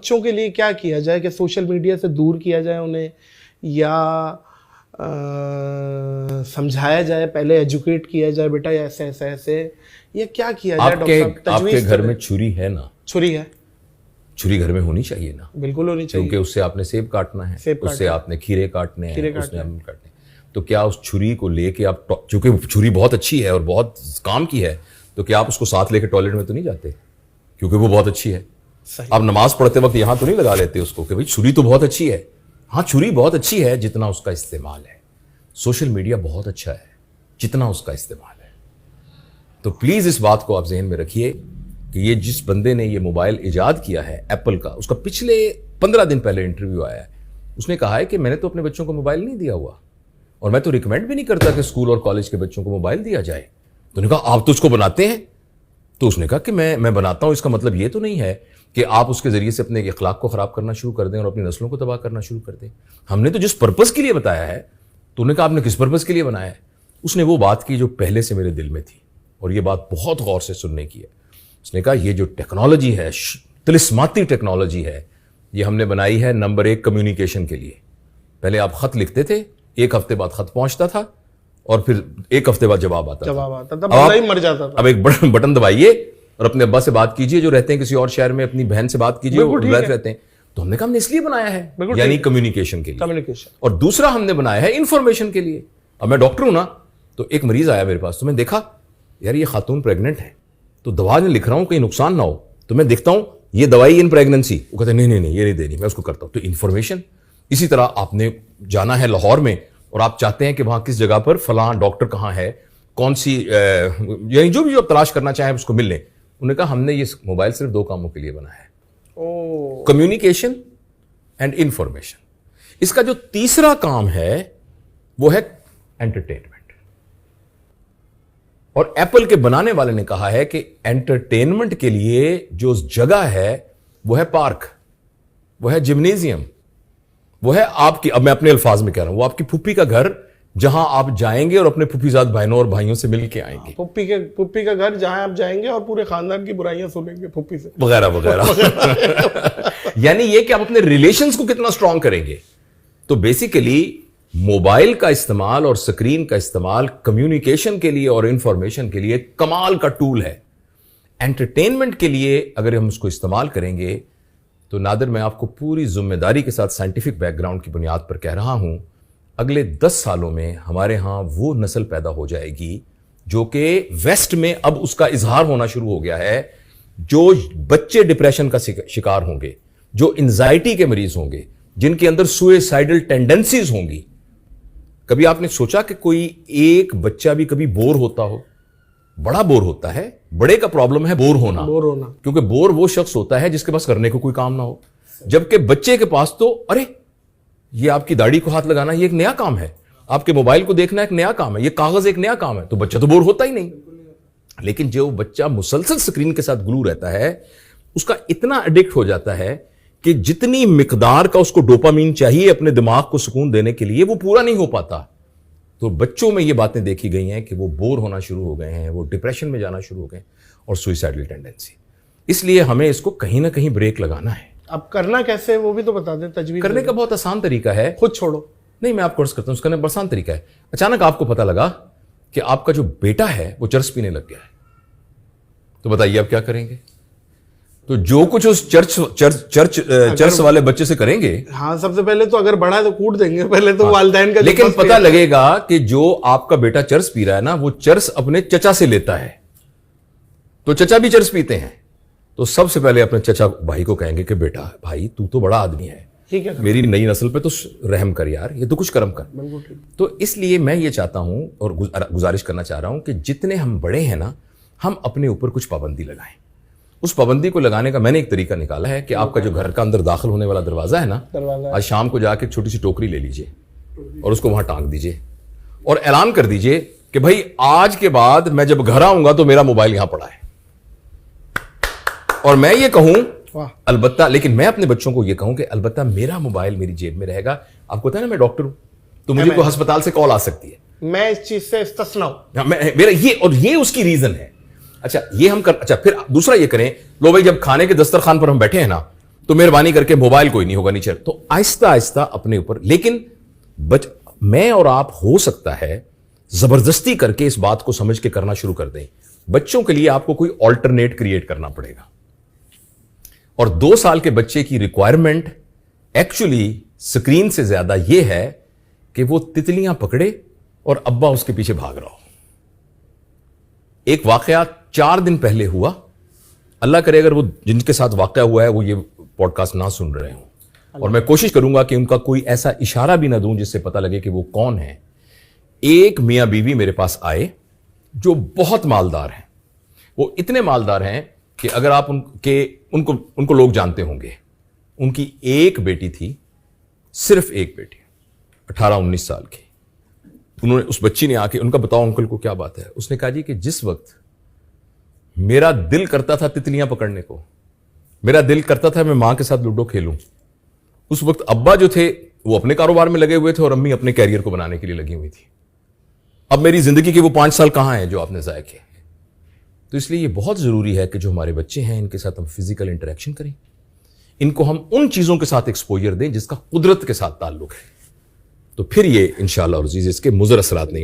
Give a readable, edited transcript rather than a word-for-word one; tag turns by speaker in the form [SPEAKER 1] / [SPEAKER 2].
[SPEAKER 1] बच्चों के लिए क्या किया जाए कि सोशल मीडिया से दूर किया जाए उन्हें, या समझाया जाए, पहले एजुकेट किया जाए बेटा ऐसे ऐसे ऐसे, ये क्या किया जाए डॉक्टर साहब?
[SPEAKER 2] आपके घर में छुरी है ना?
[SPEAKER 1] छुरी है,
[SPEAKER 2] छुरी घर में होनी चाहिए ना?
[SPEAKER 1] बिल्कुल होनी चाहिए,
[SPEAKER 2] क्योंकि उससे आपने सेब काटना है, उससे आपने खीरे काटने हैं, उसने आम काटने। तो क्या उस छुरी को लेके आप, चूंकि छुरी बहुत अच्छी है और बहुत काम की है, तो क्या आप उसको साथ लेके टॉयलेट में तो नहीं जाते क्योंकि वो बहुत अच्छी है? आप नमाज पढ़ते वक्त यहां तो नहीं लगा लेते उसको कि भाई छुरी तो बहुत अच्छी है? हाँ, छुरी बहुत अच्छी है जितना उसका इस्तेमाल है। सोशल मीडिया बहुत अच्छा है जितना उसका इस्तेमाल है। तो प्लीज इस बात को आप ज़हन में रखिए कि ये जिस बंदे ने ये मोबाइल इजाद किया है एप्पल का, उसका पिछले 15 दिन पहले इंटरव्यू आया है। उसने कहा है कि मैंने तो अपने बच्चों को मोबाइल नहीं दिया हुआ और मैं तो रिकमेंड भी नहीं करता कि स्कूल और कॉलेज के बच्चों को मोबाइल दिया जाए। तो उन्होंने कहा आप तो उसको बनाते हैं? तो उसने कहा कि मैं बनाता हूं, इसका मतलब ये तो नहीं है कि आप उसके जरिए से अपने अखलाक को खराब करना शुरू कर दें और अपनी नस्लों को तबाह करना शुरू कर दें। हमने तो जिस पर्पस के लिए बताया है। तो उन्होंने कहा आपने किस पर्पस के लिए बनाया है? उसने वो बात की जो पहले से मेरे दिल में थी और ये बात बहुत गौर से सुनने की है। उसने कहा ये जो टेक्नोलॉजी है, तिलिस्माती टेक्नोलॉजी है, ये हमने बनाई है नंबर 1 कम्युनिकेशन के लिए। पहले आप खत लिखते थे, 1 हफ्ते बाद खत पहुंचता था और फिर 1 हफ्ते बाद जवाब आता
[SPEAKER 1] था, बंदा ही मर जाता था।
[SPEAKER 2] अब एक बटन दबाइए और अपने अब्बा से बात कीजिए जो रहते हैं किसी और शहर में, अपनी बहन से बात कीजिए वो रहते हैं। तो हमने कहा हमने इसलिए बनाया है, यानी कम्युनिकेशन के लिए।
[SPEAKER 1] कम्युनिकेशन।
[SPEAKER 2] और दूसरा हमने बनाया है इंफॉर्मेशन के लिए। अब मैं डॉक्टर हूं ना, तो एक मरीज आया मेरे पास, तो मैं देखा यार ये खातून प्रेग्नेंट है, तो दवा में लिख रहा हूं कहीं नुकसान ना हो, तो मैं देखता हूं ये दवाई इन प्रेगनेंसी, वो कहते नहीं ये नहीं देनी, मैं उसको करता हूं। तो इंफॉर्मेशन। इसी तरह आपने जाना है लाहौर में और आप चाहते हैं कि वहां किस जगह पर फलां डॉक्टर कहां है, कौन सी यानी जो भी आप तलाश करना चाहें उसको मिल लें। उन्होंने कहा हमने ये मोबाइल सिर्फ 2 कामों के लिए बनाया है, कम्युनिकेशन एंड इंफॉर्मेशन। इसका जो तीसरा काम है वो है एंटरटेनमेंट। और एप्पल के बनाने वाले ने कहा है कि एंटरटेनमेंट के लिए जो जगह है वो है पार्क, वो है जिम्नेजियम, वो है आपकी, अब मैं अपने अल्फाज में कह रहा हूं, वो आपकी फूफी का घर जहां आप जाएंगे और अपने फूफीजाद बहनों और भाइयों से मिल के आएंगे।
[SPEAKER 1] फूफी का घर जहां आप जाएंगे और पूरे खानदान की बुराइयां सुनेंगे फूफी से,
[SPEAKER 2] वगैरह वगैरह। यानी ये कि आप अपने रिलेशंस को कितना स्ट्रांग करेंगे। तो बेसिकली मोबाइल का इस्तेमाल और स्क्रीन का इस्तेमाल कम्युनिकेशन के लिए और इंफॉर्मेशन के लिए कमाल का टूल है। एंटरटेनमेंट के लिए अगर हम उसको इस्तेमाल करेंगे तो नादिर, मैं आपको पूरी जिम्मेदारी के साथ साइंटिफिक बैकग्राउंड की बुनियाद पर कह रहा हूं, अगले 10 सालों में हमारे यहां वो नस्ल पैदा हो जाएगी जो कि वेस्ट में अब उसका इजहार होना शुरू हो गया है, जो बच्चे डिप्रेशन का शिकार होंगे, जो एंजाइटी के मरीज होंगे, जिनके अंदर सुसाइडल टेंडेंसीज होंगी। कभी आपने सोचा कि कोई एक बच्चा भी कभी बोर होता हो? बड़ा बोर होता है। बड़े का प्रॉब्लम है बोर होना, क्योंकि बोर वो शख्स होता है जिसके पास करने को कोई काम ना हो, जबकि बच्चे के पास तो अरे ये आपकी दाढ़ी को हाथ लगाना ये एक नया काम है, आपके मोबाइल को देखना एक नया काम है, ये कागज एक नया काम है, तो बच्चा तो बोर होता ही नहीं। लेकिन जो बच्चा मुसलसल स्क्रीन के साथ ग्लू रहता है, उसका इतना एडिक्ट हो जाता है कि जितनी मिकदार का उसको डोपामीन चाहिए अपने दिमाग को सुकून देने के लिए वो पूरा नहीं हो पाता। तो बच्चों में ये बातें देखी गई हैं कि वो बोर होना शुरू हो गए हैं, वो डिप्रेशन में जाना शुरू हो गए और सुसाइडल टेंडेंसी। इसलिए हमें इसको कहीं ना कहीं ब्रेक लगाना है।
[SPEAKER 1] अब करना कैसे वो भी तो बता दें। तजवीज़
[SPEAKER 2] करने का बहुत आसान तरीका है,
[SPEAKER 1] खुद छोड़ो।
[SPEAKER 2] नहीं, मैं आपको अर्ज करता हूं, उसका बहुत आसान तरीका है। अचानक आपको पता लगा कि आपका जो बेटा है वो चरस पीने लग गया है, तो बताइए आप क्या करेंगे? तो जो कुछ उस चर्च वाले बच्चे से करेंगे,
[SPEAKER 1] हाँ, सबसे पहले तो अगर बड़ा है तो कूट देंगे पहले तो, वालिदैन का।
[SPEAKER 2] लेकिन पता लगेगा कि जो आपका बेटा चर्स पी रहा है ना, वो चर्स अपने चचा से लेता है, तो चचा भी चर्स पीते हैं। तो सबसे पहले अपने चचा भाई को कहेंगे कि बेटा भाई तू तो बड़ा आदमी है, ठीक है, मेरी नई नस्ल पे तो रहम कर यार, ये तो कुछ कर्म कर। तो इसलिए मैं ये चाहता हूं और गुजारिश करना चाह रहा हूं कि जितने हम बड़े हैं ना, हम अपने ऊपर कुछ पाबंदी लगाएं। उस पाबंदी को लगाने का मैंने एक तरीका निकाला है कि आपका जो घर का अंदर दाखिल होने वाला दरवाजा है ना, आज शाम को जाके एक छोटी सी टोकरी ले लीजिए और उसको वहां टांग दीजिए और ऐलान कर दीजिए कि भाई आज के बाद मैं जब घर आऊंगा तो मेरा मोबाइल यहां पड़ा है। और मैं ये कहूं अलबत्ता, लेकिन मैं अपने बच्चों को ये कहूं कि अलबत्ता मेरा मोबाइल मेरी जेब में रहेगा। आपको पता है ना मैं डॉक्टर हूं, तो मुझे कोई अस्पताल से कॉल आ सकती है,
[SPEAKER 1] मैं इस चीज से इस्तिस्ना हूं।
[SPEAKER 2] मेरा ये, और ये उसकी रीजन है। अच्छा, ये हम कर, अच्छा फिर दूसरा ये करें, लो भाई जब खाने के दस्तरखान पर हम बैठे हैं ना, तो मेहरबानी करके मोबाइल कोई नहीं होगा नीचे। तो आहिस्ता आहिस्ता अपने ऊपर, लेकिन मैं और आप हो सकता है जबरदस्ती करके इस बात को समझ के करना शुरू कर दें। बच्चों के लिए आपको कोई ऑल्टरनेट क्रिएट करना पड़ेगा। और 2 साल के बच्चे की रिक्वायरमेंट एक्चुअली स्क्रीन से ज्यादा यह है कि वो तितलियां पकड़े और अब्बा उसके पीछे भाग रहा हो। एक वाकया 4 दिन पहले हुआ, अल्लाह करे अगर वो जिनके साथ वाकया हुआ है वो ये पॉडकास्ट ना सुन रहे हो, और मैं कोशिश करूंगा कि उनका कोई ऐसा इशारा भी ना दूं जिससे पता लगे कि वो कौन है। एक मियां बीवी मेरे पास आए जो बहुत मालदार हैं। वो इतने मालदार हैं कि अगर आप उनको लोग जानते होंगे। उनकी एक बेटी थी, सिर्फ एक बेटी, 18-19 साल की। उन्होंने, उस बच्ची ने आके, उनका बताओ अंकल को क्या बात है। उसने कहा जी कि जिस वक्त मेरा दिल करता था तितलियां पकड़ने को, मेरा दिल करता था मैं मां के साथ लूडो खेलूं, उस वक्त अब्बा जो थे वो अपने कारोबार में लगे हुए थे और अम्मी अपने कैरियर को बनाने के लिए लगी हुई थी। अब मेरी जिंदगी के वो 5 साल कहां हैं जो आपने ज़ाया किए। तो इसलिए ये बहुत जरूरी है कि जो हमारे बच्चे हैं इनके साथ हम फिजिकल इंटरेक्शन करें, इनको हम उन चीजों के साथ एक्सपोजर दें जिसका कुदरत के साथ ताल्लुक है। तो फिर ये इंशाअल्लाह और अज़ीज़ इसके मुज़र असरात नहीं होंगे।